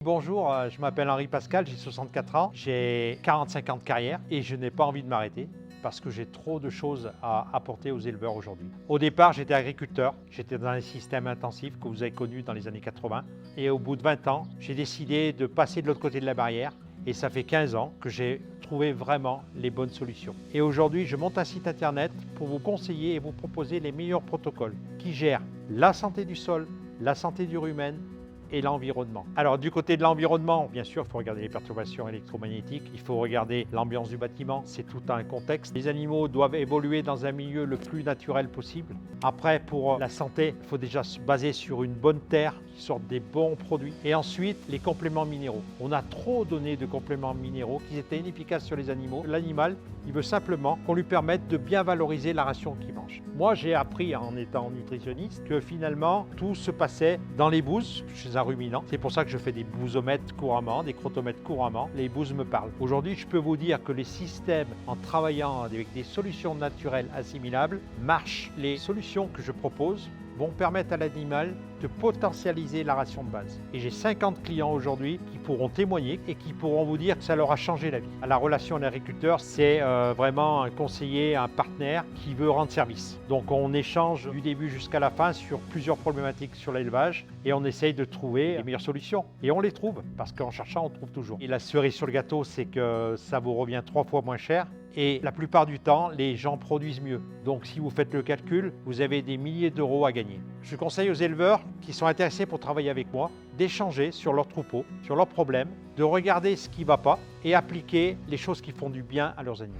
Bonjour, je m'appelle Henri Pascal, j'ai 64 ans, j'ai 45 ans de carrière et je n'ai pas envie de m'arrêter parce que j'ai trop de choses à apporter aux éleveurs aujourd'hui. Au départ, j'étais agriculteur, j'étais dans les systèmes intensifs que vous avez connus dans les années 80 et au bout de 20 ans, j'ai décidé de passer de l'autre côté de la barrière et ça fait 15 ans que j'ai trouvé vraiment les bonnes solutions. Et aujourd'hui, je monte un site internet pour vous conseiller et vous proposer les meilleurs protocoles qui gèrent la santé du sol, la santé du rumen et l'environnement. Alors du côté de l'environnement, bien sûr, il faut regarder les perturbations électromagnétiques, il faut regarder l'ambiance du bâtiment, c'est tout un contexte. Les animaux doivent évoluer dans un milieu le plus naturel possible. Après, pour la santé, il faut déjà se baser sur une bonne terre qui sorte des bons produits. Et ensuite, les compléments minéraux. On a trop donné de compléments minéraux qui étaient inefficaces sur les animaux. L'animal, il veut simplement qu'on lui permette de bien valoriser la ration qu'il mange. Moi, j'ai appris en étant nutritionniste que finalement, tout se passait dans les bouses, chez un ruminant. C'est pour ça que je fais des bousomètres couramment, des crotomètres couramment. Les bouses me parlent. Aujourd'hui, je peux vous dire que les systèmes, en travaillant avec des solutions naturelles assimilables, marchent. Les solutions que je propose vont permettre à l'animal de potentialiser la ration de base. Et j'ai 50 clients aujourd'hui qui pourront témoigner et qui pourront vous dire que ça leur a changé la vie. La relation à l'agriculteur, c'est vraiment un conseiller, un partenaire qui veut rendre service. Donc on échange du début jusqu'à la fin sur plusieurs problématiques sur l'élevage et on essaye de trouver les meilleures solutions. Et on les trouve, parce qu'en cherchant, on trouve toujours. Et la cerise sur le gâteau, c'est que ça vous revient 3 fois moins cher. Et la plupart du temps, les gens produisent mieux. Donc si vous faites le calcul, vous avez des milliers d'euros à gagner. Je conseille aux éleveurs qui sont intéressés pour travailler avec moi d'échanger sur leurs troupeaux, sur leurs problèmes, de regarder ce qui ne va pas et appliquer les choses qui font du bien à leurs animaux.